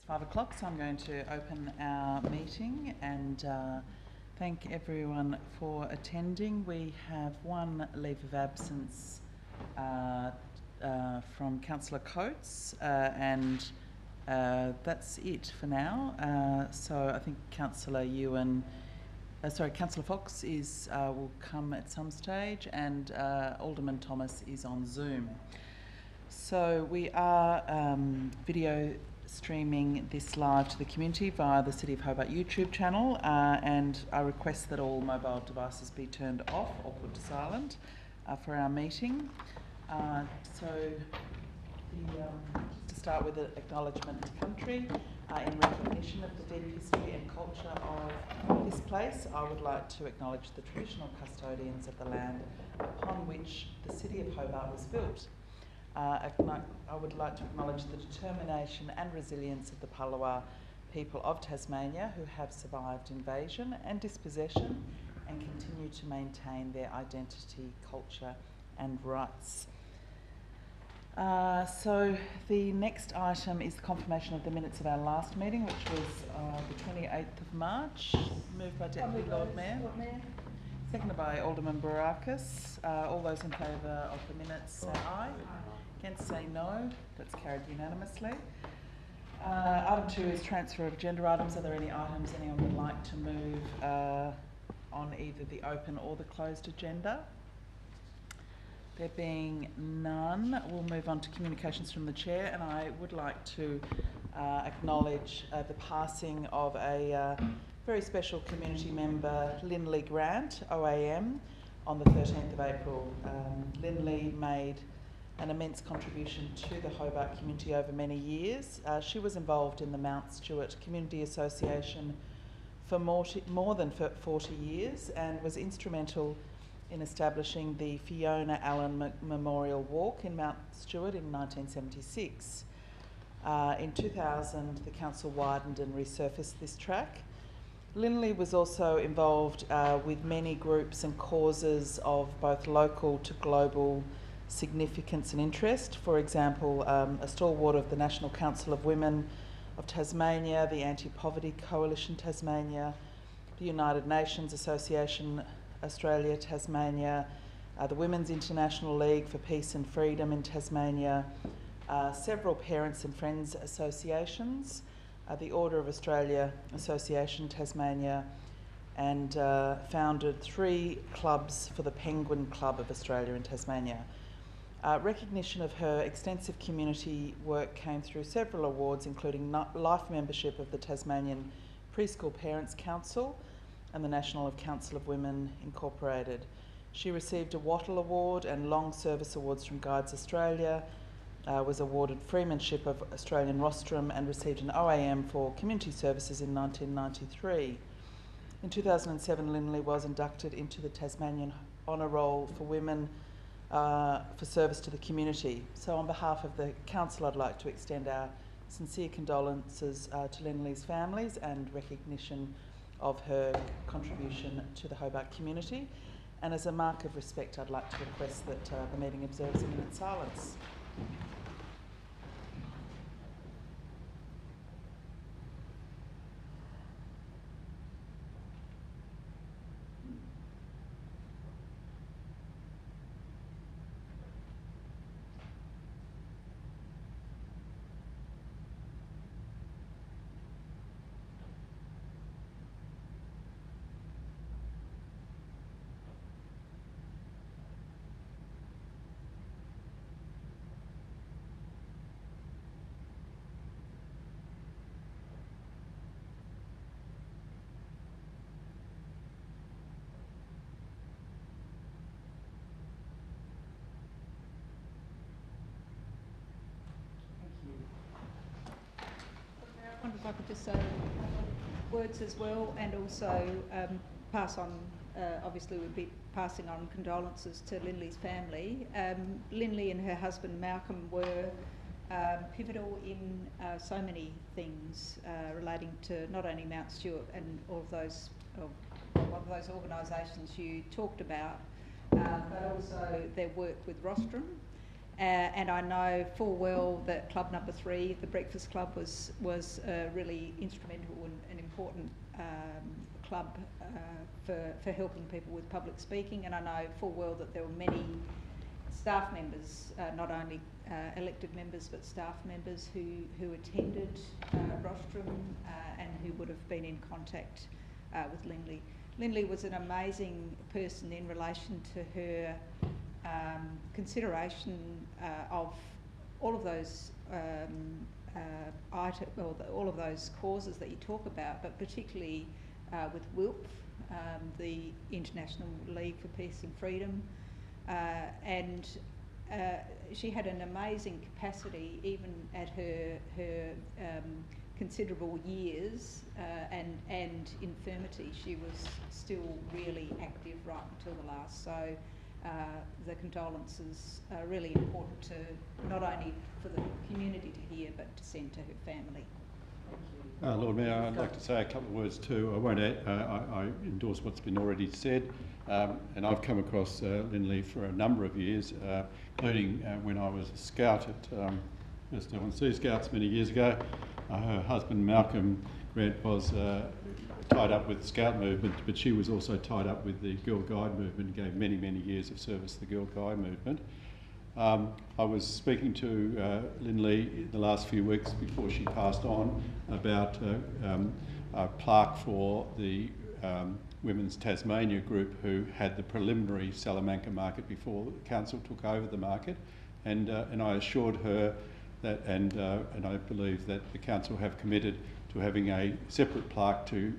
It's 5 o'clock, so I'm going to open our meeting and thank everyone for attending. We have one leave of absence from Councillor Coates and that's it for now. So I think Councillor Fox will come at some stage, and Alderman Thomas is on Zoom. So we are video streaming this live to the community via the City of Hobart YouTube channel, and I request that all mobile devices be turned off or put to silent for our meeting. To start with, an acknowledgement to country. In recognition of the deep history and culture of this place, I would like to acknowledge the traditional custodians of the land upon which the City of Hobart was built. I would like to acknowledge the determination and resilience of the Palawa people of Tasmania, who have survived invasion and dispossession and continue to maintain their identity, culture and rights. So the next item is the confirmation of the minutes of our last meeting, which was the 28th of March, moved by Deputy Lord Mayor. Seconded by Alderman Barakis. All those in favour of the minutes say aye. Against say no. That's carried unanimously. Item 2 is transfer of agenda items. Are there any items anyone would like to move on either the open or the closed agenda? There being none, we'll move on to communications from the Chair, and I would like to acknowledge the passing of a very special community member, Lindley Grant, OAM, on the 13th of April. Lindley made an immense contribution to the Hobart community over many years. She was involved in the Mount Stewart Community Association for more than 40 years and was instrumental in establishing the Fiona Allen Memorial Walk in Mount Stewart in 1976. In 2000, the council widened and resurfaced this track. Lindley was also involved with many groups and causes of both local to global significance and interest. For example, a stalwart of the National Council of Women of Tasmania, the Anti-Poverty Coalition Tasmania, the United Nations Association Australia Tasmania, the Women's International League for Peace and Freedom in Tasmania, several parents and friends associations, the Order of Australia Association Tasmania, and founded 3 clubs for the Penguin Club of Australia in Tasmania. Recognition of her extensive community work came through several awards, including life membership of the Tasmanian Preschool Parents Council and the National Council of Women Incorporated. She received a Wattle Award and long service awards from Guides Australia, was awarded Freemanship of Australian Rostrum and received an OAM for community services in 1993. In 2007, Lindley was inducted into the Tasmanian Honour Roll for Women for service to the community. So on behalf of the Council, I'd like to extend our sincere condolences to Lindley's families and recognition of her contribution to the Hobart community. And as a mark of respect, I'd like to request that the meeting observes a minute's silence. I wonder if I could just say words as well, and also pass on, obviously we'd be passing on condolences to Lindley's family. Lindley and her husband Malcolm were pivotal in so many things relating to not only Mount Stewart and all of those, one of those organisations you talked about, but also their work with Rostrum And I know full well that Club Number 3, the Breakfast Club, was a really instrumental and important club for helping people with public speaking. And I know full well that there were many staff members, not only elected members but staff members who attended rostrum and who would have been in contact with Lindley. Lindley was an amazing person in relation to her consideration of all of those all of those causes that you talk about, but particularly with WILP, the International League for Peace and Freedom, and she had an amazing capacity even at her considerable years and infirmity. She was still really active right until the last. So the condolences are really important to not only for the community to hear, but to send to her family. Lord Mayor, I'd like to say a couple of words too. I won't add, I endorse what's been already said, and I've come across Lindley for a number of years, including when I was a scout at First L&C Scouts many years ago. Her husband Malcolm Grant was tied up with the Scout movement, but she was also tied up with the Girl Guide movement and gave many, many years of service to the Girl Guide movement. I was speaking to Lindley in the last few weeks before she passed on about a plaque for the Women's Tasmania group who had the preliminary Salamanca market before the council took over the market, and I assured her that, and I believe that the council have committed to having a separate plaque to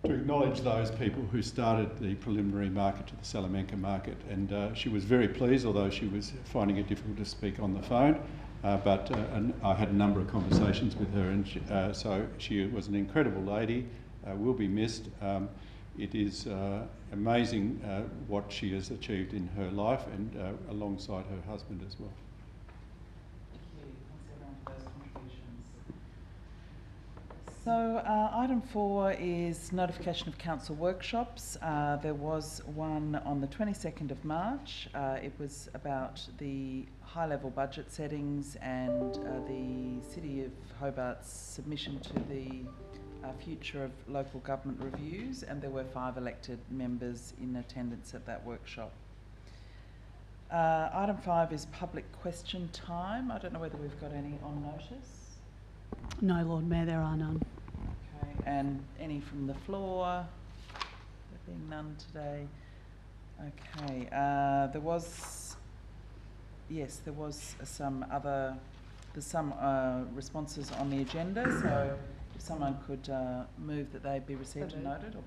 acknowledge those people who started the preliminary market to the Salamanca market. And she was very pleased, although she was finding it difficult to speak on the phone. And I had a number of conversations with her, and so she was an incredible lady, will be missed. It is amazing what she has achieved in her life and alongside her husband as well. So item 4 is notification of council workshops. There was one on the 22nd of March. It was about the high-level budget settings and the City of Hobart's submission to the future of local government reviews, and there were 5 elected members in attendance at that workshop. Item 5 is public question time. I don't know whether we've got any on notice. No, Lord Mayor, there are none. Okay, and any from the floor? There being none today. Okay, there was some responses on the agenda, so if someone could move that they be received and noted. Or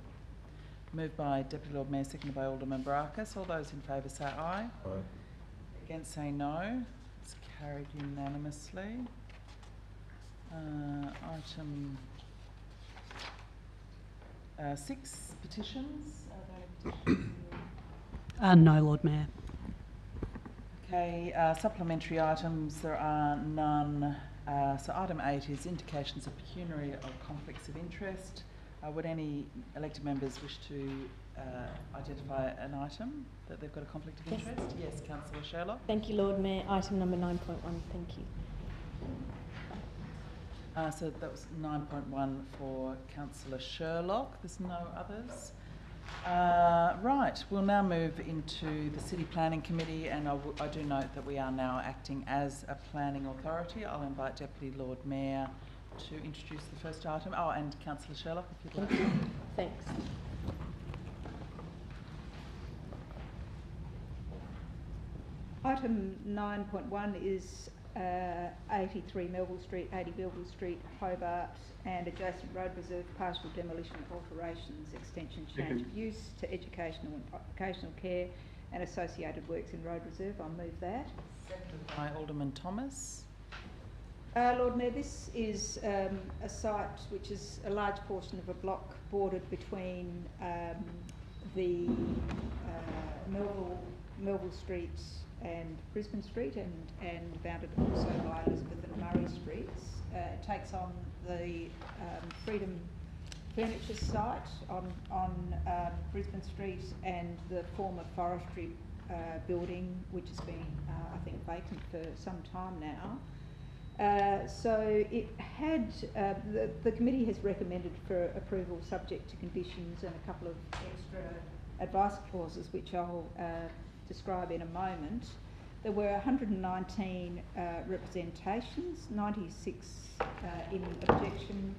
moved by Deputy Lord Mayor, seconded by Alderman Barakis. All those in favour say aye. Aye. Against say no. It's carried unanimously. Item 6, petitions. Are there any petitions? No, Lord Mayor. Okay, supplementary items, there are none. So item 8 is indications of pecuniary or conflicts of interest. Would any elected members wish to identify an item that they've got a conflict of interest? Yes, Councillor Sherlock. Thank you, Lord Mayor. Item number 9.1. Thank you. So that was 9.1 for Councillor Sherlock. There's no others. Right, we'll now move into the City Planning Committee, and I do note that we are now acting as a planning authority. I'll invite Deputy Lord Mayor to introduce the first item. Oh, and Councillor Sherlock, if you'd like. Thanks. Item 9.1 is 83 Melville Street, 80 Melville Street, Hobart, and adjacent road reserve partial demolition, alterations, extension, change of use to educational and occupational care and associated works in road reserve. I'll move that. Seconded by Alderman Thomas. Lord Mayor, this is a site which is a large portion of a block bordered between the Melville Street and Brisbane Street, and bounded also by Elizabeth and Murray Streets. It takes on the Freedom Furniture site on Brisbane Street and the former forestry building, which has been, I think, vacant for some time now. So it had, the committee has recommended for approval subject to conditions and a couple of extra advice clauses, which I'll describe in a moment. There were 119 representations, 96 in objection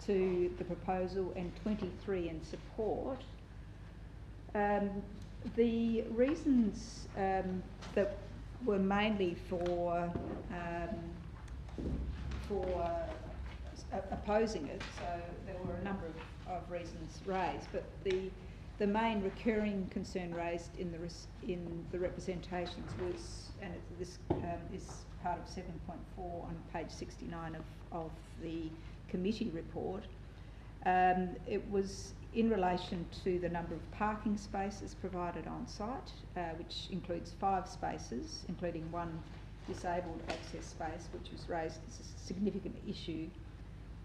to the proposal and 23 in support. The reasons that were mainly for opposing it, so there were a number of reasons raised, but the main recurring concern raised in the representations was, and this is part of 7.4 on page 69 of the committee report, it was in relation to the number of parking spaces provided on site, which includes 5 spaces, including 1 disabled access space, which was raised as a significant issue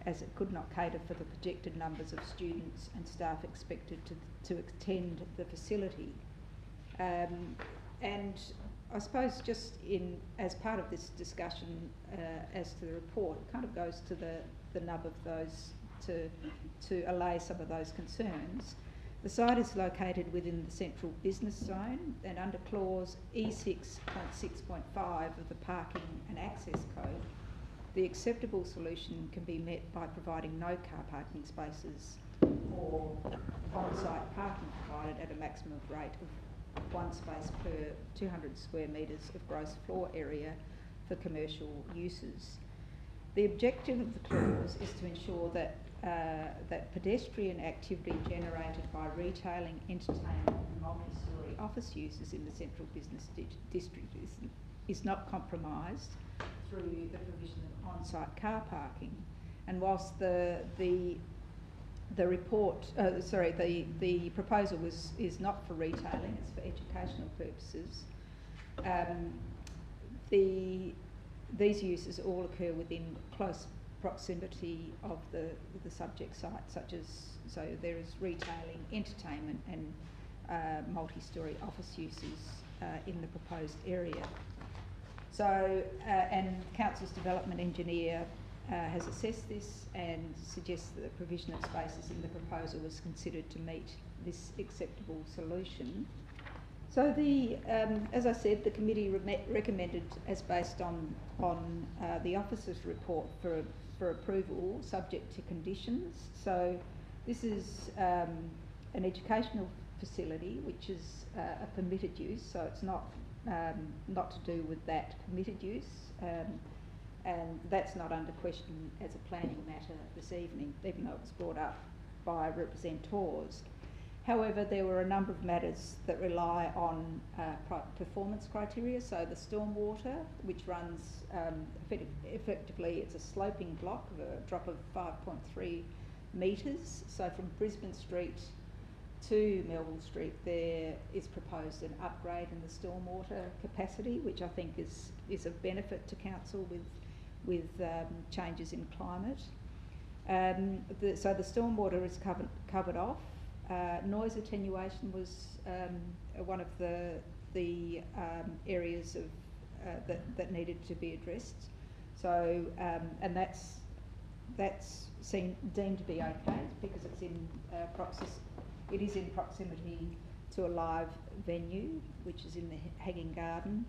as it could not cater for the projected numbers of students and staff expected to attend the facility. And I suppose just as part of this discussion as to the report, it kind of goes to the nub of those to allay some of those concerns. The site is located within the central business zone, and under clause E6.6.5 of the Parking and Access Code, the acceptable solution can be met by providing no car parking spaces or on-site parking provided at a maximum rate of 1 space per 200 square metres of gross floor area for commercial uses. The objective of the clause is to ensure that pedestrian activity generated by retailing, entertainment and multi-storey office uses in the central business district is not compromised through the provision of on-site car parking. And whilst the proposal is not for retailing, it's for educational purposes, these uses all occur within close proximity of the subject site, so there is retailing, entertainment and multi-storey office uses in the proposed area. So, and Council's development engineer has assessed this and suggests that the provision of spaces in the proposal was considered to meet this acceptable solution. So as I said, the committee recommended, as based on the officer's report for approval, subject to conditions. So this is an educational facility, which is a permitted use. So it's not to do with that permitted use, and that's not under question as a planning matter this evening, even though it was brought up by representors. However, there were a number of matters that rely on performance criteria. So the stormwater, which runs effectively, it's a sloping block of a drop of 5.3 metres. So from Brisbane Street to Melville Street, there is proposed an upgrade in the stormwater capacity, which I think is of benefit to council with changes in climate. So the stormwater is covered off. Noise attenuation was one of the areas of that needed to be addressed. So and that's deemed to be okay because it's it is in proximity to a live venue, which is in the Hanging Garden.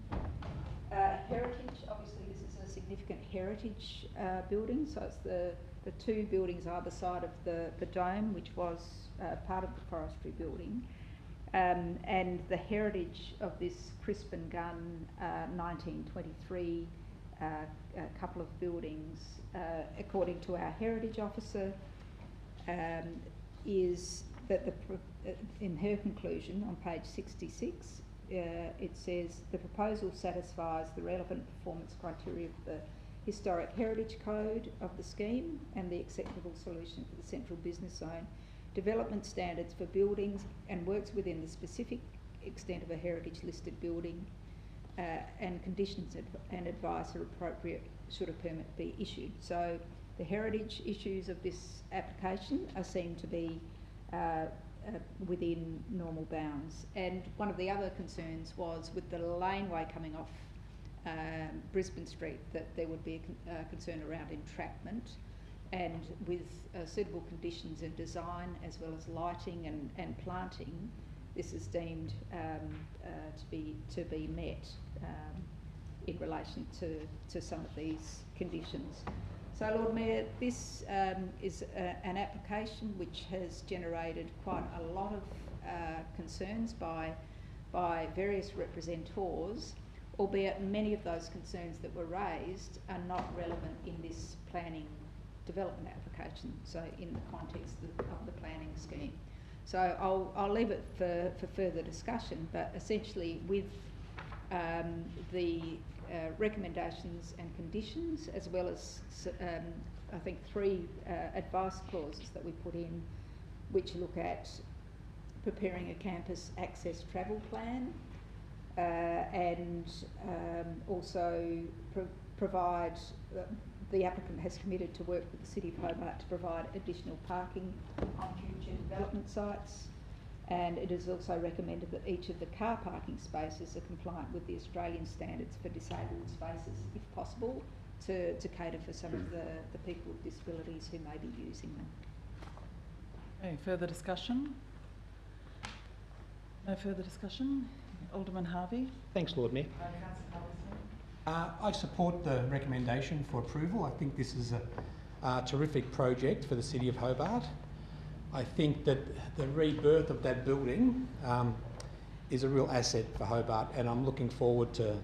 Heritage, obviously this is a significant heritage building, so it's the 2 buildings either side of the dome, which was part of the forestry building, and the heritage of this Crispin Gun 1923 couple of buildings, according to our heritage officer, is that in her conclusion on page 66, it says the proposal satisfies the relevant performance criteria of the Historic Heritage Code of the scheme and the acceptable solution for the central business zone, development standards for buildings, and works within the specific extent of a heritage listed building, and conditions and advice are appropriate should a permit be issued. So the heritage issues of this application are seen to be within normal bounds. And one of the other concerns was with the laneway coming off Brisbane Street, that there would be a concern around entrapment, and with suitable conditions and design as well as lighting and planting, this is deemed to be met in relation to some of these conditions. So, Lord Mayor, this is an application which has generated quite a lot of concerns by various representors, albeit many of those concerns that were raised are not relevant in this planning development application, so in the context of the planning scheme. So I'll leave it for further discussion, but essentially with the recommendations and conditions, as well as I think 3 advice clauses that we put in, which look at preparing a campus access travel plan, and also provide, the applicant has committed to work with the City of Hobart to provide additional parking on future development sites, and it is also recommended that each of the car parking spaces are compliant with the Australian standards for disabled spaces, if possible, to cater for some of the people with disabilities who may be using them. Okay, further discussion? No further discussion? Alderman Harvey? Thanks, Lord Mayor. I support the recommendation for approval. I think this is a terrific project for the City of Hobart. I think that the rebirth of that building is a real asset for Hobart, and I'm looking forward to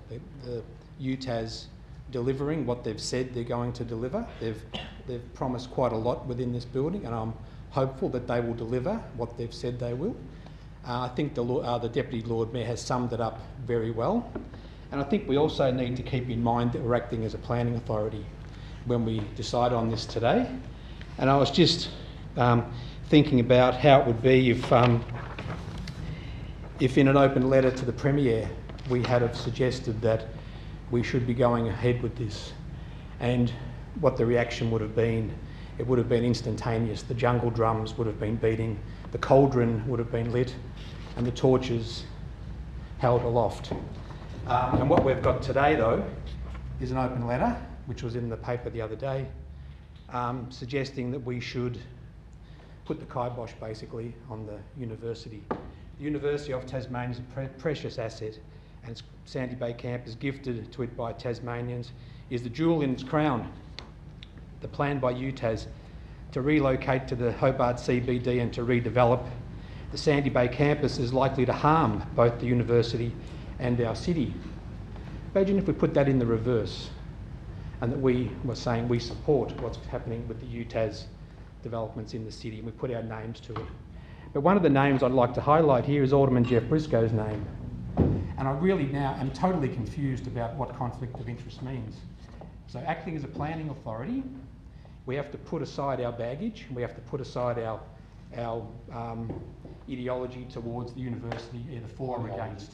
the UTAS delivering what they've said they're going to deliver. They've promised quite a lot within this building, and I'm hopeful that they will deliver what they've said they will. I think the Deputy Lord Mayor has summed it up very well. And I think we also need to keep in mind that we're acting as a planning authority when we decide on this today. And I was just thinking about how it would be if in an open letter to the Premier we had have suggested that we should be going ahead with this, and what the reaction would have been. It would have been instantaneous. The jungle drums would have been beating, the cauldron would have been lit, and the torches held aloft. And what we've got today, though, is an open letter, which was in the paper the other day, suggesting that we should put the kibosh, basically, on the university. The University of Tasmania is a precious asset, and its Sandy Bay campus, gifted to it by Tasmanians, is the jewel in its crown. The plan by UTAS to relocate to the Hobart CBD and to redevelop the Sandy Bay campus is likely to harm both the university and our city. Imagine if we put that in the reverse, and that we were saying we support what's happening with the UTAS developments in the city, and we put our names to it. But one of the names I'd like to highlight here is Alderman Jeff Briscoe's name. And I really now am totally confused about what conflict of interest means. So acting as a planning authority, we have to put aside our baggage, we have to put aside our ideology towards the university, either for or against.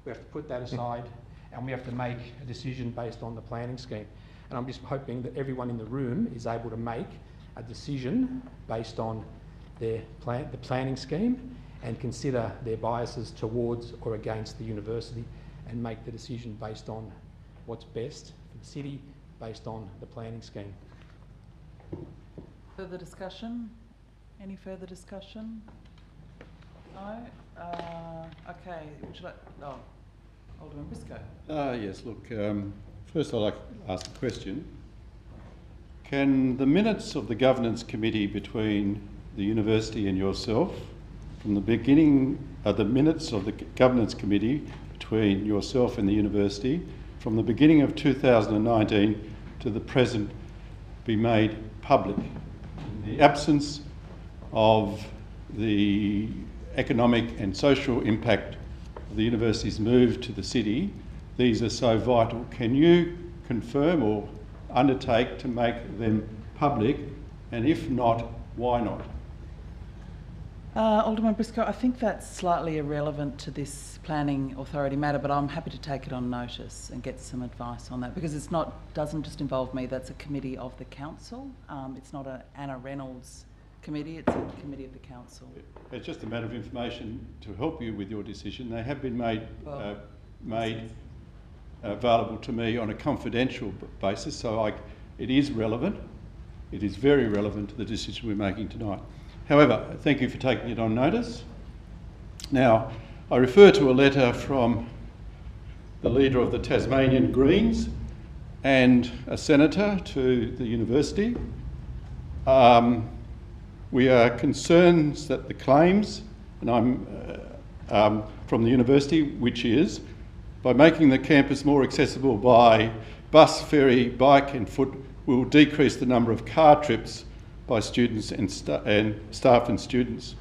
We have to put that aside, and we have to make a decision based on the planning scheme. And I'm just hoping that everyone in the room is able to make a decision based on the planning scheme, and consider their biases towards or against the university, and make the decision based on what's best for the city, based on the planning scheme. Further discussion? Any further discussion? No? Okay, would you like... Oh, Alderman Briscoe. Yes, look, first I'd like to ask a question. Can the minutes of the governance committee between the university and yourself, from the beginning of the minutes of the governance committee between yourself and the university, from the beginning of 2019 to the present, be made public? In the absence of the economic and social impact of the university's move to the city, these are so vital. Can you confirm or undertake to make them public, and if not, why not? Alderman Briscoe, I think that's slightly irrelevant to this planning authority matter, but I'm happy to take it on notice and get some advice on that, because it's not, doesn't just involve me, that's a committee of the council. It's not an Anna Reynolds committee, it's a committee of the council. It's just a matter of information to help you with your decision. They have been made available to me on a confidential basis, so it is relevant. It is very relevant to the decision we're making tonight. However, thank you for taking it on notice. Now, I refer to a letter from the leader of the Tasmanian Greens and a senator to the university. We are concerned that the claims, and I'm from the university, which is, by making the campus more accessible by bus, ferry, bike and foot, will decrease the number of car trips by students and staff and students.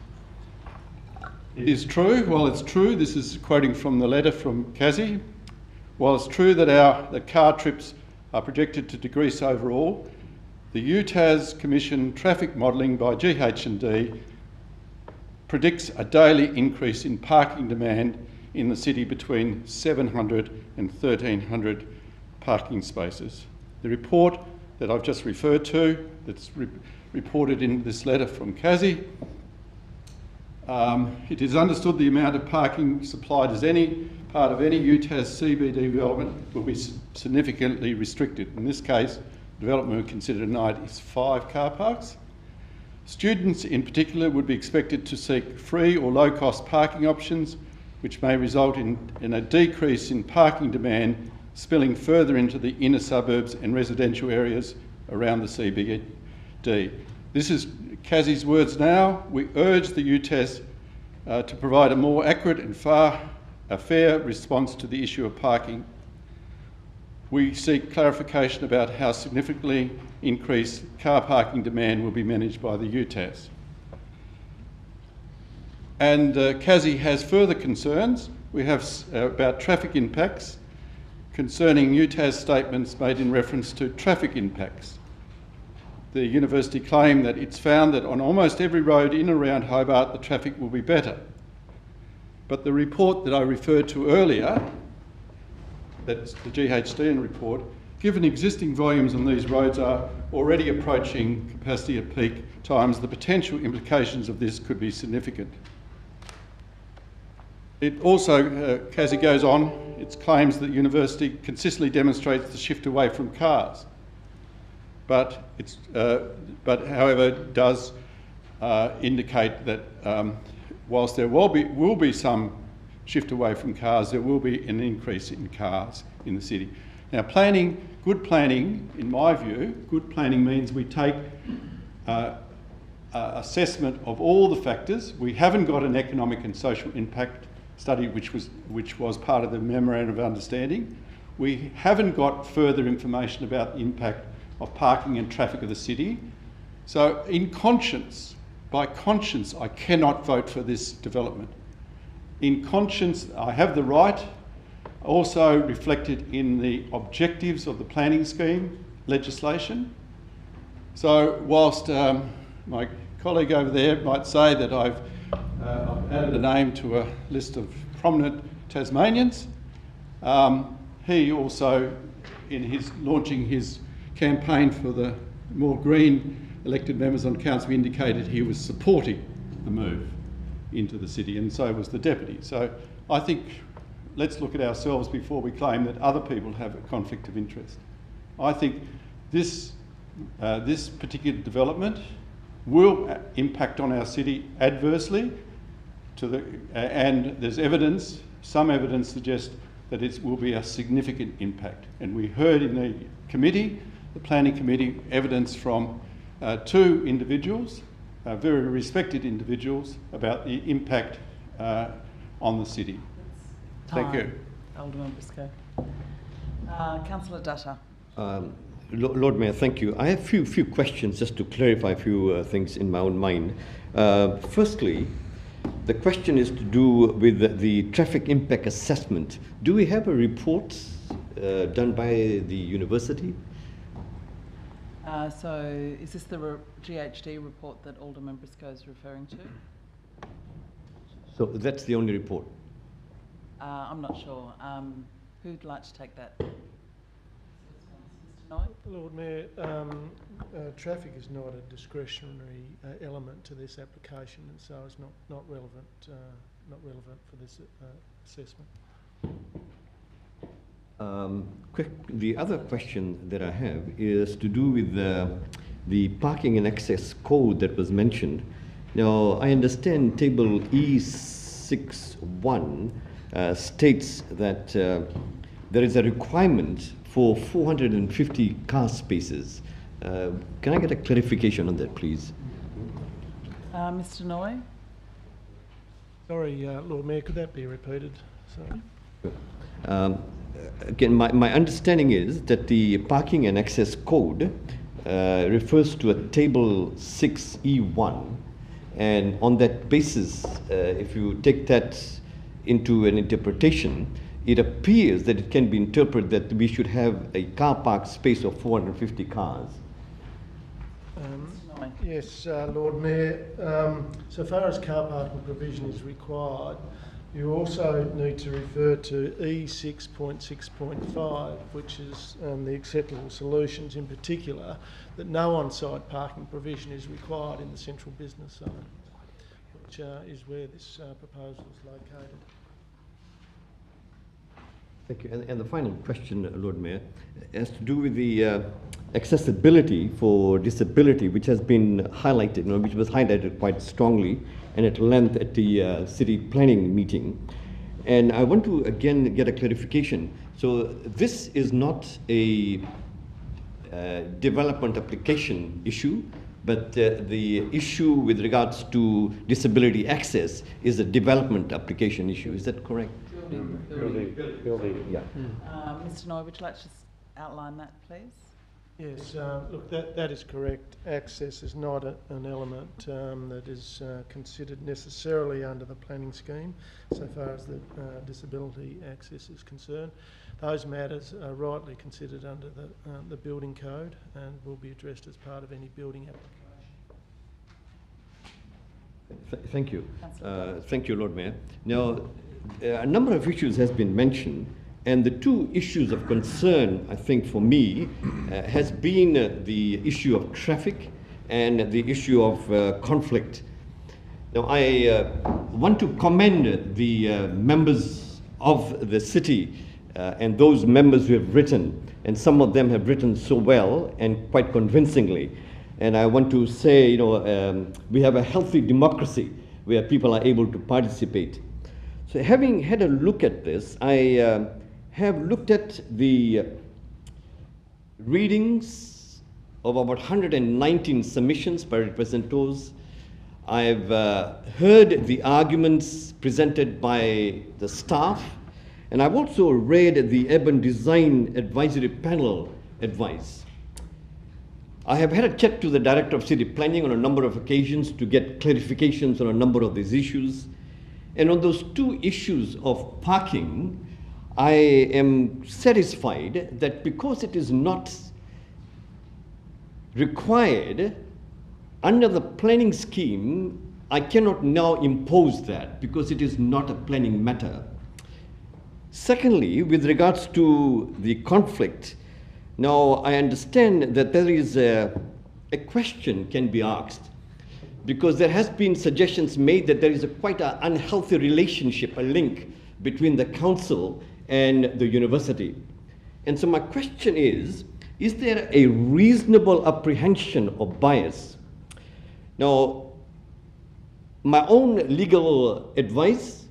It is true, while it's true, this is quoting from the letter from Kazi, while it's true that the car trips are projected to decrease overall, the UTAS commissioned traffic modelling by GH&D predicts a daily increase in parking demand in the city between 700 and 1,300 parking spaces. The report that I've just referred to, that's reported in this letter from Kazi, it is understood the amount of parking supplied as any part of any UTAS CBD development will be significantly restricted. In this case, development we consider tonight is 5 car parks. Students in particular would be expected to seek free or low-cost parking options, which may result in a decrease in parking demand spilling further into the inner suburbs and residential areas around the CBD. This is Kazi's words now. We urge the UTAS to provide a more accurate and fair response to the issue of parking. We seek clarification about how significantly increased car parking demand will be managed by the UTAS. And Kazi has further concerns. We have about traffic impacts concerning UTAS statements made in reference to traffic impacts. The university claimed that it's found that on almost every road in and around Hobart the traffic will be better. But the report that I referred to earlier, that's the GHDN report, given existing volumes on these roads are already approaching capacity at peak times, the potential implications of this could be significant. It also, Kazi goes on, it claims that the university consistently demonstrates the shift away from cars. But however, it does indicate that whilst there will be some shift away from cars, there will be an increase in cars in the city. Now, good planning, in my view, good planning means we take assessment of all the factors. We haven't got an economic and social impact study, which was part of the memorandum of understanding. We haven't got further information about the impact of parking and traffic of the city. So by conscience, I cannot vote for this development. In conscience, I have the right, also reflected in the objectives of the planning scheme legislation. So whilst my colleague over there might say that I've added a name to a list of prominent Tasmanians, he also, in launching his campaign for the more green elected members on council, indicated he was supporting the move into the city, and so was the deputy. So I think let's look at ourselves before we claim that other people have a conflict of interest. I think this particular development will impact on our city adversely, and there's evidence, some evidence suggests that it will be a significant impact. And we heard in the committee, the planning committee, evidence from 2 individuals, very respected individuals, about the impact on the city. Thank you. Alderman Briscoe. Councillor Dutta. Lord Mayor, thank you. I have a few questions just to clarify a few things in my own mind. Firstly, the question is to do with the traffic impact assessment. Do we have a report done by the university? So is this the GHD report that Alderman Briscoe is referring to? So that's the only report? I'm not sure. Who'd like to take that? Mr. Noy? Lord Mayor, traffic is not a discretionary element to this application, and so it's not relevant for this assessment. The other question that I have is to do with the parking and access code that was mentioned. Now, I understand table E61 states that there is a requirement for 450 car spaces. Can I get a clarification on that, please? Mr. Noy? Sorry, Lord Mayor, could that be repeated? Sorry. Again, my understanding is that the parking and access code refers to a table 6E1, and on that basis, if you take that into an interpretation, it appears that it can be interpreted that we should have a car park space of 450 cars. Yes, Lord Mayor, so far as car parking provision is required, you also need to refer to E6.6.5, which is the acceptable solutions, in particular, that no on-site parking provision is required in the central business zone, which is where this proposal is located. Thank you. And the final question, Lord Mayor, has to do with the accessibility for disability, which has been highlighted, which was highlighted quite strongly and at length at the city planning meeting. And I want to again get a clarification. So this is not a development application issue, but the issue with regards to disability access is a development application issue. Is that correct? Building, yeah. Mr. Noy, would you like to just outline that, please? Yes, look, that is correct. Access is not an element that is considered necessarily under the planning scheme, so far as the disability access is concerned. Those matters are rightly considered under the building code and will be addressed as part of any building application. Thank you. Thank you, Lord Mayor. Now, a number of issues has been mentioned, and the two issues of concern, I think, for me, has been the issue of traffic and the issue of conflict. Now, I want to commend the members of the city and those members who have written, and some of them have written so well and quite convincingly. And I want to say, we have a healthy democracy where people are able to participate. So having had a look at this, I have looked at the readings of about 119 submissions by representatives. I've heard the arguments presented by the staff, and I've also read the Urban Design Advisory Panel advice. I have had a chat to the Director of City Planning on a number of occasions to get clarifications on a number of these issues. And on those two issues of parking, I am satisfied that because it is not required under the planning scheme, I cannot now impose that because it is not a planning matter. Secondly, with regards to the conflict, now I understand that there is a question can be asked, because there has been suggestions made that there is quite an unhealthy relationship, a link between the council and the university. And so my question is there a reasonable apprehension of bias? Now, my own legal advice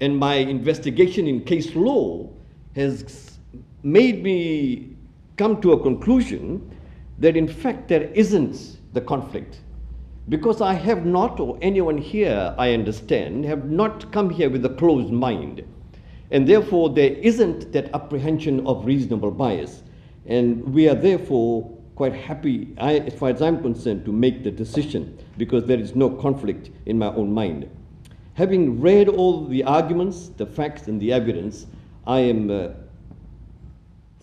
and my investigation in case law has made me come to a conclusion that in fact there isn't the conflict. Because I have not, or anyone here, I understand, have not come here with a closed mind. And therefore, there isn't that apprehension of reasonable bias. And we are therefore quite happy, as far as I'm concerned, to make the decision, because there is no conflict in my own mind. Having read all the arguments, the facts, and the evidence, I am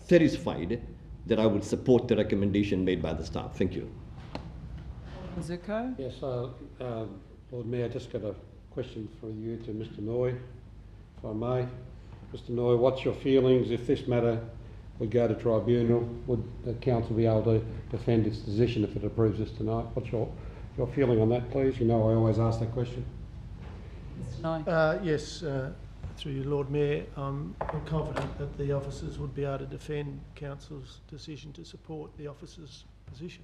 satisfied that I would support the recommendation made by the staff. Thank you. Zuko? Yes, Lord Mayor, I just got a question for you to Mr. Noy, if I may. Mr. Noy, what's your feelings if this matter would go to tribunal. Would the council be able to defend its position if it approves this tonight? What's your feeling on that, please? You know I always ask that question. Mr. Nye. Yes, through you, Lord Mayor, I'm confident that the officers would be able to defend council's decision to support the officers' position.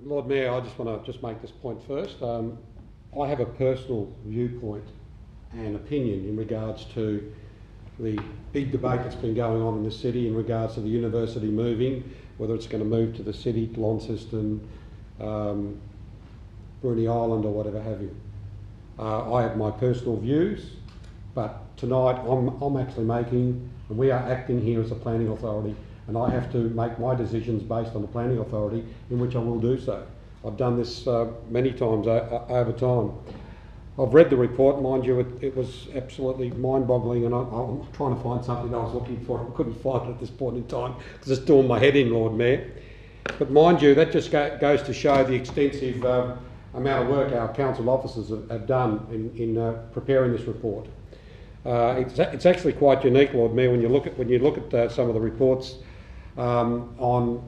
Lord Mayor, I just want to make this point first. I have a personal viewpoint and opinion in regards to the big debate that's been going on in the city in regards to the university moving, whether it's going to move to the city, to Launceston, Bruny Island or whatever have you. I have my personal views, but tonight I'm actually making, and we are acting here as a planning authority, and I have to make my decisions based on the planning authority, in which I will do so. I've done this many times over time. I've read the report, mind you, it was absolutely mind-boggling, and I'm trying to find something I was looking for. I couldn't find it at this point in time because it's doing my head in, Lord Mayor. But mind you, that just goes to show the extensive amount of work our council officers have done in preparing this report. It's actually quite unique, Lord Mayor, when you look at some of the reports on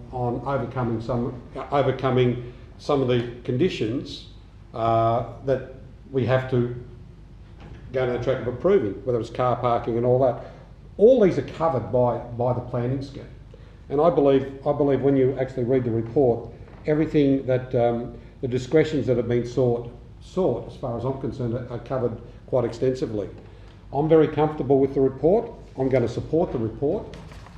overcoming some of the conditions that we have to go down the track of approving, whether it's car parking and all that. All these are covered by the planning scheme, and I believe when you actually read the report, everything that the discretions that have been sought, as far as I'm concerned, are covered quite extensively. I'm very comfortable with the report. I'm going to support the report.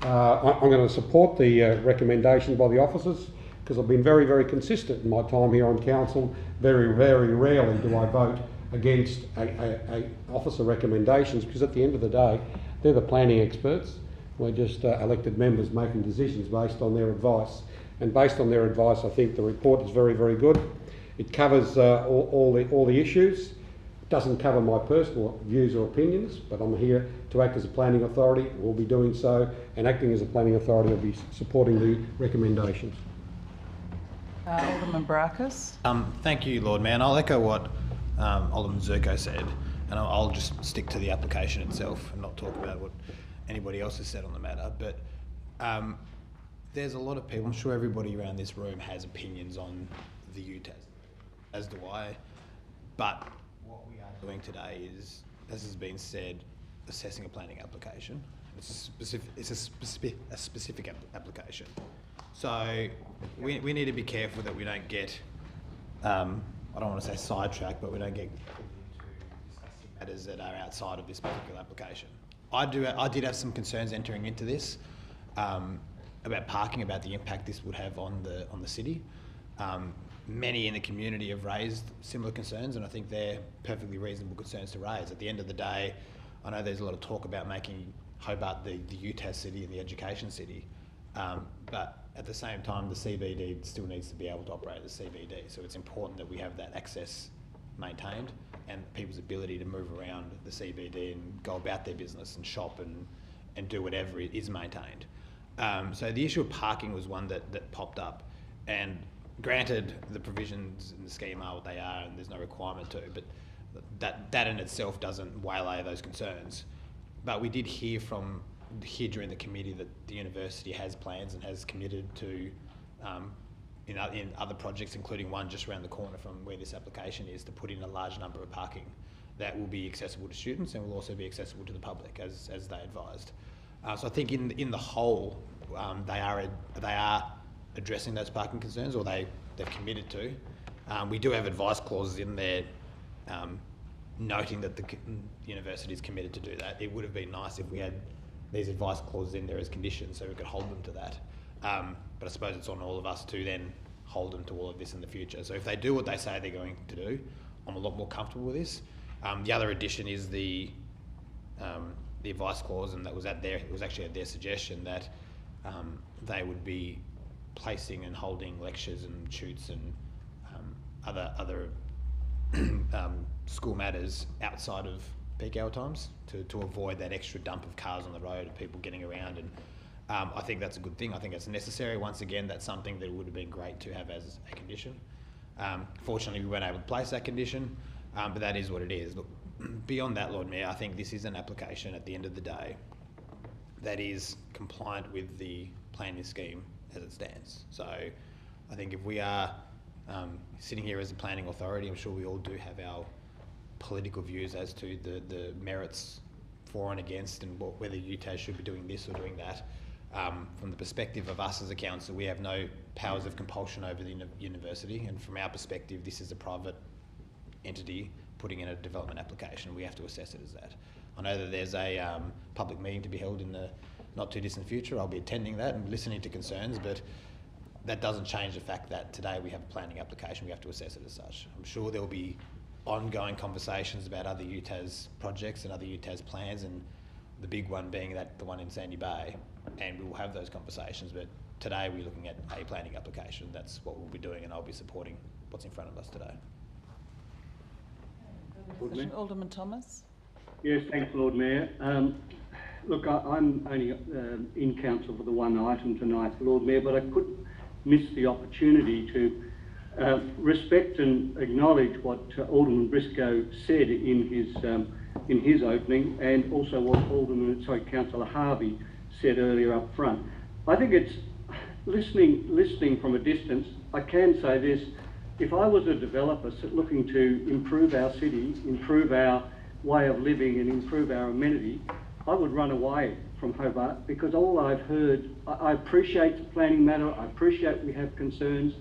I'm going to support the recommendation by the officers, because I've been very, very consistent in my time here on council. Very, very rarely do I vote against a officer recommendations, because at the end of the day, they're the planning experts. We're just elected members making decisions based on their advice. And based on their advice, I think the report is very, very good. It covers all the issues. It doesn't cover my personal views or opinions, but I'm here to act as a planning authority. We'll be doing so, and acting as a planning authority, I'll be supporting the recommendations. Alderman Barakis. Thank you, Lord Mayor. And I'll echo what Alderman Zerko said, and I'll just stick to the application itself and not talk about what anybody else has said on the matter. But there's a lot of people, I'm sure everybody around this room has opinions on the UTAS, as do I. But what we are doing today is, as has been said, assessing a planning application. It's a specific application. So we need to be careful that we don't get, I don't want to say sidetracked, but we don't get into discussing matters that are outside of this particular application. I did have some concerns entering into this about parking, about the impact this would have on the city. Many in the community have raised similar concerns, and I think they're perfectly reasonable concerns to raise. At the end of the day, I know there's a lot of talk about making Hobart the UTAS city and the education city, but at the same time, the CBD still needs to be able to operate as CBD. So it's important that we have that access maintained and people's ability to move around the CBD and go about their business and shop and do whatever is maintained. So the issue of parking was one that popped up, and granted the provisions in the scheme are what they are and there's no requirement to, but that in itself doesn't waylay those concerns. But we did hear during the committee that the university has plans and has committed to in other projects, including one just around the corner from where this application is, to put in a large number of parking that will be accessible to students and will also be accessible to the public as they advised. So I think in the whole, they are addressing those parking concerns, or they've committed to. We do have advice clauses in there noting that the university is committed to do that. It would have been nice if we had these advice clauses in there as conditions so we could hold them to that. But I suppose it's on all of us to then hold them to all of this in the future. So if they do what they say they're going to do, I'm a lot more comfortable with this. The other addition is the advice clause, and that was it was actually at their suggestion that they would be placing and holding lectures and shoots and other school matters outside of peak hour times to avoid that extra dump of cars on the road and people getting around. And I think that's a good thing. I think it's necessary. Once again, that's something that would have been great to have as a condition. Fortunately, we weren't able to place that condition, but that is what it is. Look, beyond that, Lord Mayor, I think this is an application at the end of the day that is compliant with the planning scheme as it stands. So I think if we are sitting here as a planning authority, I'm sure we all do have our political views as to the merits for and against, and whether UTAS should be doing this or doing that. From the perspective of us as a council, we have no powers of compulsion over the university, and from our perspective, this is a private entity putting in a development application. We have to assess it as that. I know that there's a public meeting to be held in the not too distant future. I'll be attending that and listening to concerns, but that doesn't change the fact that today we have a planning application. We have to assess it as such. I'm sure there will be ongoing conversations about other UTAS projects and other UTAS plans, and the big one being that the one in Sandy Bay, and we will have those conversations, but today we're looking at a planning application. That's what we'll be doing, and I'll be supporting what's in front of us today. Alderman Thomas. Yes, thanks, Lord Mayor. Look, I'm only in council for the one item tonight, Lord Mayor, but I couldn't miss the opportunity to respect and acknowledge what Alderman Briscoe said in his opening, and also what Councillor Harvey said earlier up front. I think it's listening from a distance. I can say this: if I was a developer looking to improve our city, improve our way of living, and improve our amenity, I would run away from Hobart, because all I've heard, I appreciate the planning matter, I appreciate we have concerns,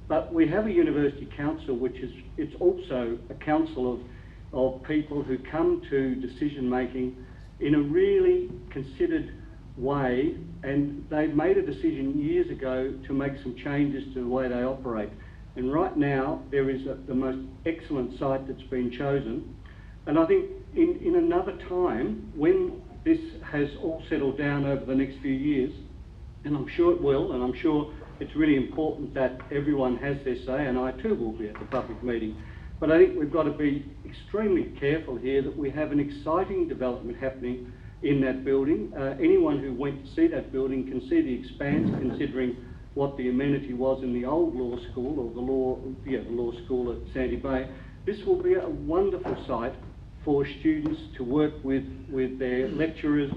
but we have a university council which is, it's also a council of people who come to decision making in a really considered way, and they've made a decision years ago to make some changes to the way they operate. And right now there is the most excellent site that's been chosen, and I think in another time, when this has all settled down over the next few years, and I'm sure it will, and I'm sure it's really important that everyone has their say, and I too will be at the public meeting. But I think we've got to be extremely careful here that we have an exciting development happening in that building. Anyone who went to see that building can see the expanse, considering what the amenity was in the old law school, or the law school at Sandy Bay. This will be a wonderful site for students to work with their lecturers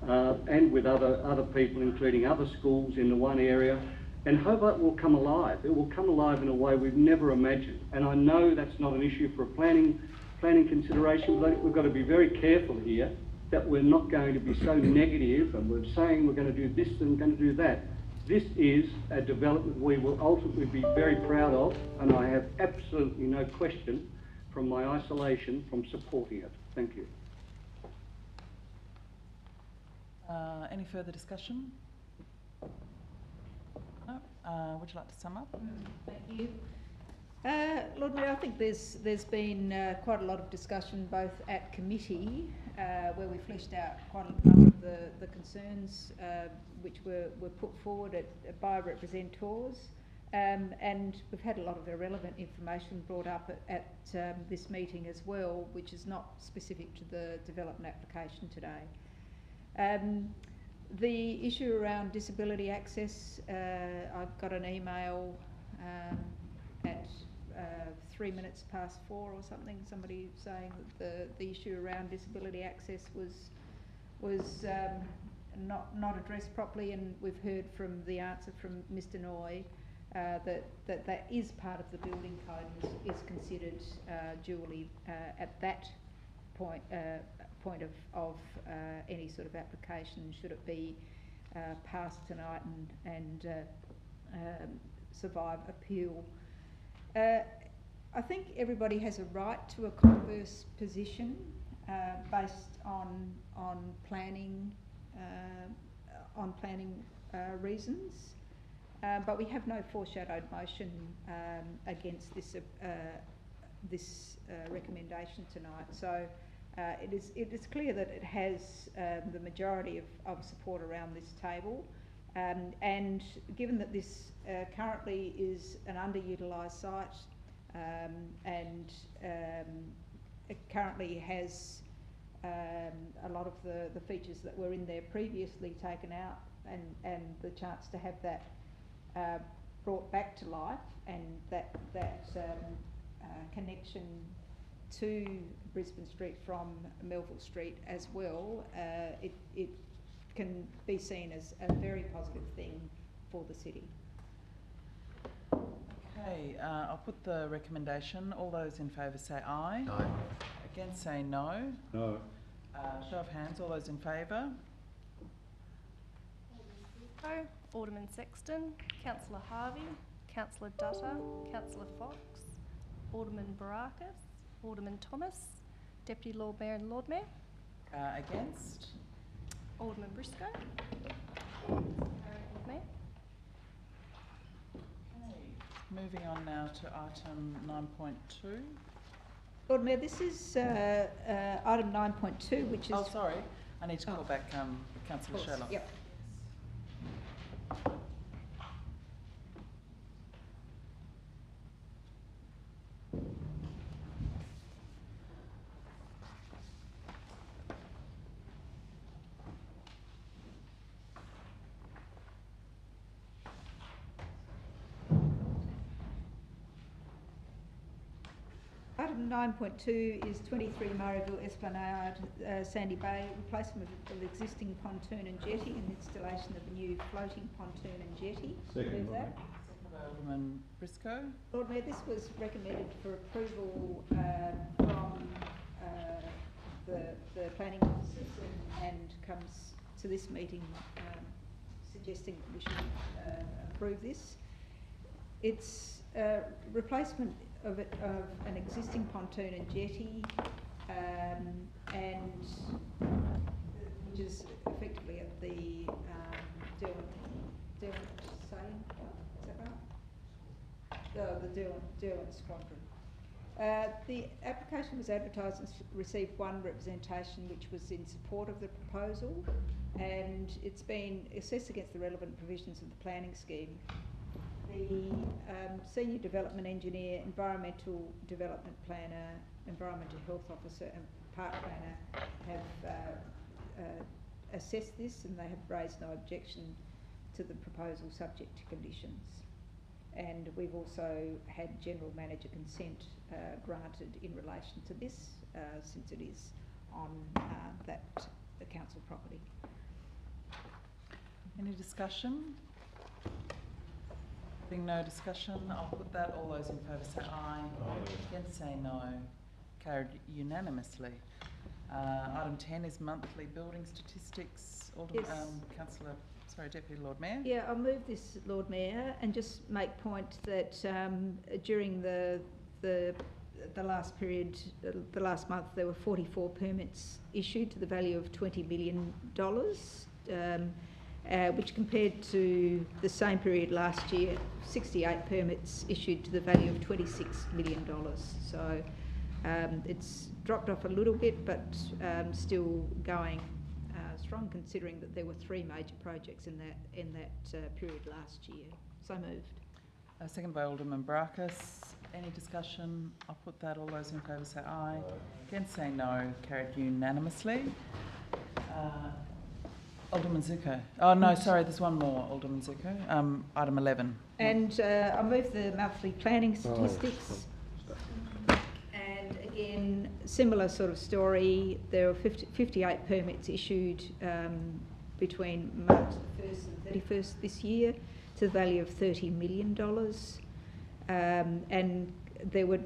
and with other people, including other schools in the one area. And Hobart will come alive. It will come alive in a way we've never imagined. And I know that's not an issue for a planning consideration, but I think we've got to be very careful here that we're not going to be so negative and we're saying we're going to do this and we're going to do that. This is a development we will ultimately be very proud of, and I have absolutely no question from my isolation from supporting it. Thank you. Any further discussion? No? Would you like to sum up? Thank you. Lord Mayor, I think there's been quite a lot of discussion both at committee, where we fleshed out quite a number of the concerns which were put forward by representatives, and we've had a lot of irrelevant information brought up at this meeting as well, which is not specific to the development application today. The issue around disability access, I've got an email at 3 minutes past 4 or something, somebody saying that the issue around disability access was not addressed properly, and we've heard from the answer from Mr. Noy that is part of the building code and is considered duly at that point of any sort of application, should it be passed tonight and survive appeal. I think everybody has a right to a converse position based on planning reasons, but we have no foreshadowed motion against this recommendation tonight. So it is clear that it has the majority of support around this table, and given that this currently is an underutilised site, and it currently has a lot of the features that were in there previously taken out, and the chance to have that brought back to life, and that connection to Brisbane Street from Melville Street as well, it can be seen as a very positive thing for the city. Okay, I'll put the recommendation. All those in favour say aye. Aye. Against say no. No. Show of hands, all those in favour. Alderman Sexton, Councillor Harvey, Councillor Dutta, Councillor Fox, Alderman Barakis, Alderman Thomas, Deputy Lord Mayor and Lord Mayor. Against? Alderman Briscoe. Lord Mayor. Okay. Moving on now to item 9.2. Lord Mayor, this is item 9.2, which is... Oh, sorry. I need to call back Councillor Sherlock. Yep. Item 9.2 is 23 Murrayville Esplanade, Sandy Bay, replacement of existing pontoon and jetty and installation of a new floating pontoon and jetty. Second, Move that. Second by Alderman Briscoe. Lord Mayor, this was recommended for approval from the planning officers and comes to this meeting suggesting that we should approve this. It's replacement of an existing pontoon and jetty, and which is effectively at the Derwent Sailing Club. Is that right? The Derwent Squadron. The application was advertised and received one representation, which was in support of the proposal, and it's been assessed against the relevant provisions of the planning scheme. The Senior Development Engineer, Environmental Development Planner, Environmental Health Officer and Park Planner have assessed this, and they have raised no objection to the proposal subject to conditions. And we've also had General Manager consent granted in relation to this, since it is on the council property. Any discussion? Being no discussion, I'll put that. All those in favour say aye. Against say no. Carried unanimously. Item 10 is monthly building statistics. Yes. Deputy Lord Mayor. Yeah, I'll move this, Lord Mayor, and just make point that during the last period, the last month, there were 44 permits issued to the value of $20 million. Which compared to the same period last year, 68 permits issued to the value of $26 million. So it's dropped off a little bit, but still going strong, considering that there were 3 major projects in that period last year. So moved. Second by Alderman Barakis. Any discussion? I'll put that. All those in favour say aye. Against say no. Carried unanimously. Alderman Zuko. Oh, no, sorry, there's one more, Alderman Zuko. Item 11. And I move the monthly planning statistics. And again, similar sort of story. There were 58 permits issued between March the 1st and 31st this year to the value of $30 million. And there were...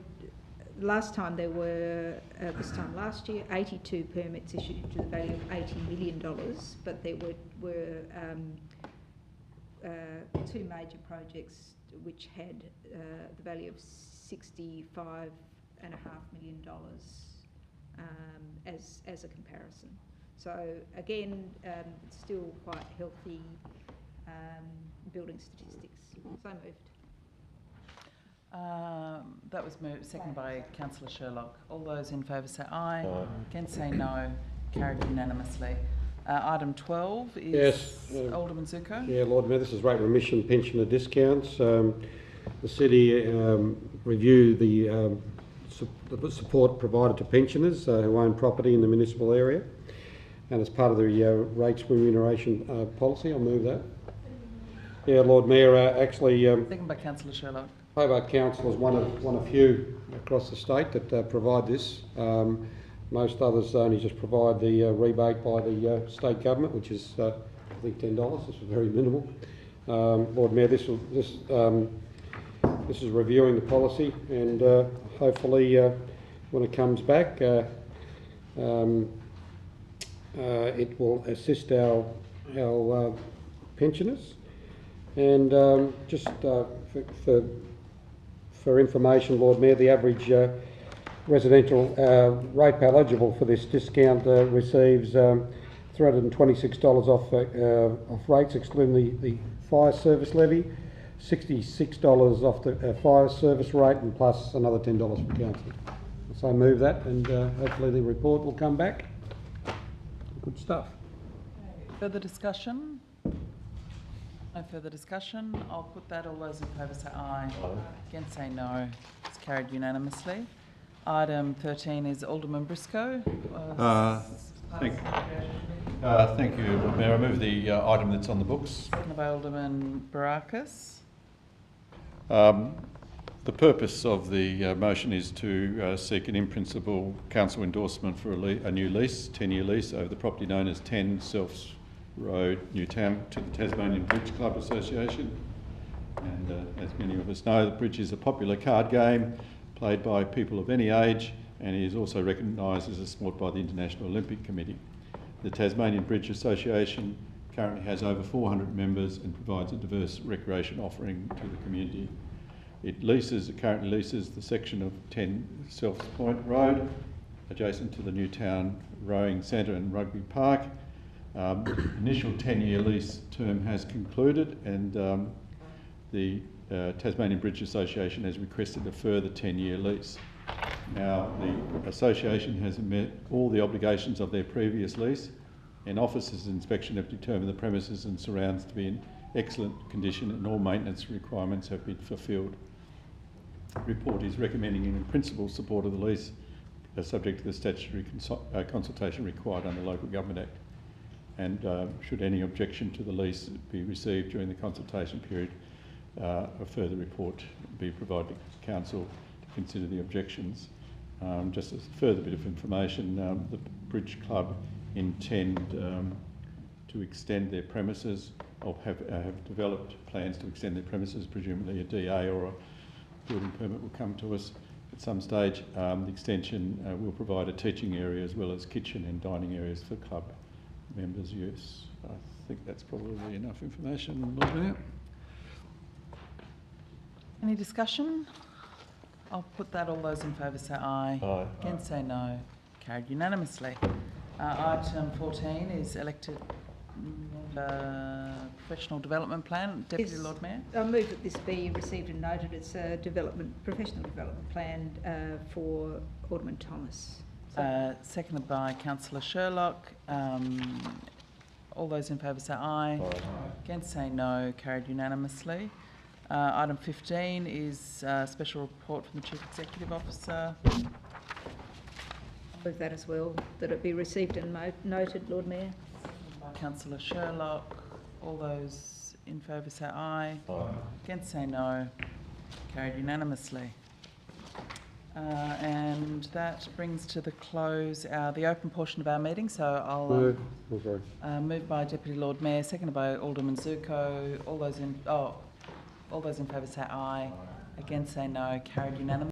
Last time there were, this time last year, 82 permits issued to the value of $80 million, but there were 2 major projects which had the value of $65.5 million as a comparison. So again, it's still quite healthy building statistics. So moved. That was moved, second by Councillor Sherlock. All those in favour say aye. Against say no. Carried unanimously. Item 12 is Alderman Zuko. Yeah, Lord Mayor, this is rate remission pensioner discounts. The city review the support provided to pensioners who own property in the municipal area, and as part of the rates remuneration policy, I'll move that. Yeah, Lord Mayor, actually... second by Councillor Sherlock. Hobart Council is one of few across the state that provide this. Most others only just provide the rebate by the state government, which is I think $10. This is very minimal. Lord Mayor, this is reviewing the policy, and hopefully when it comes back, it will assist our pensioners. And just for information, Lord Mayor, the average residential ratepayer eligible for this discount receives $326 off rates, excluding the fire service levy, $66 off the fire service rate, and plus another $10 for council. So move that, and hopefully the report will come back. Good stuff. Further discussion? No further discussion. I'll put that. All those in favour say aye. Against say no. It's carried unanimously. Item 13 is Alderman Briscoe. Thank you, Lord Mayor. I move the item that's on the books. Seconded by Alderman Barakis. The purpose of the motion is to seek an in-principle council endorsement for a new lease, 10-year lease, over the property known as 10 Selfs Road, Newtown, to the Tasmanian Bridge Club Association. And as many of us know, the bridge is a popular card game played by people of any age, and it is also recognised as a sport by the International Olympic Committee. The Tasmanian Bridge Association currently has over 400 members and provides a diverse recreation offering to the community. It currently leases the section of 10 Selfs Point Road, adjacent to the Newtown Rowing Centre and Rugby Park. Initial 10-year lease term has concluded, and the Tasmanian Bridge Association has requested a further 10-year lease. Now, the association has met all the obligations of their previous lease, and officers' inspection have determined the premises and surrounds to be in excellent condition, and all maintenance requirements have been fulfilled. The report is recommending in principle support of the lease, subject to the statutory consultation required under the Local Government Act. And should any objection to the lease be received during the consultation period, a further report be provided to Council to consider the objections. Just as a further bit of information, the Bridge Club intend to extend their premises, or have developed plans to extend their premises. Presumably a DA or a building permit will come to us at some stage. The extension will provide a teaching area as well as kitchen and dining areas for club members' use. I think that's probably enough information, Lord Mayor. Any discussion? I'll put that. All those in favour say aye. Aye. Against say no. Carried unanimously. Item 14 is elected professional development plan. Deputy Yes, Lord Mayor. I move that this be received and noted. It's a professional development plan for Alderman Thomas. Seconded by Councillor Sherlock. All those in favour say aye. Aye. Against say no. Carried unanimously. Item 15 is a special report from the Chief Executive Officer. Move that as well, that it be received and noted, Lord Mayor. By Councillor Sherlock. All those in favour say aye. Aye. Against say no. Carried unanimously. And that brings to the close the open portion of our meeting. So I'll move by Deputy Lord Mayor, seconded by Alderman Zuko. All those in favour say aye. Against say no. Carried unanimously.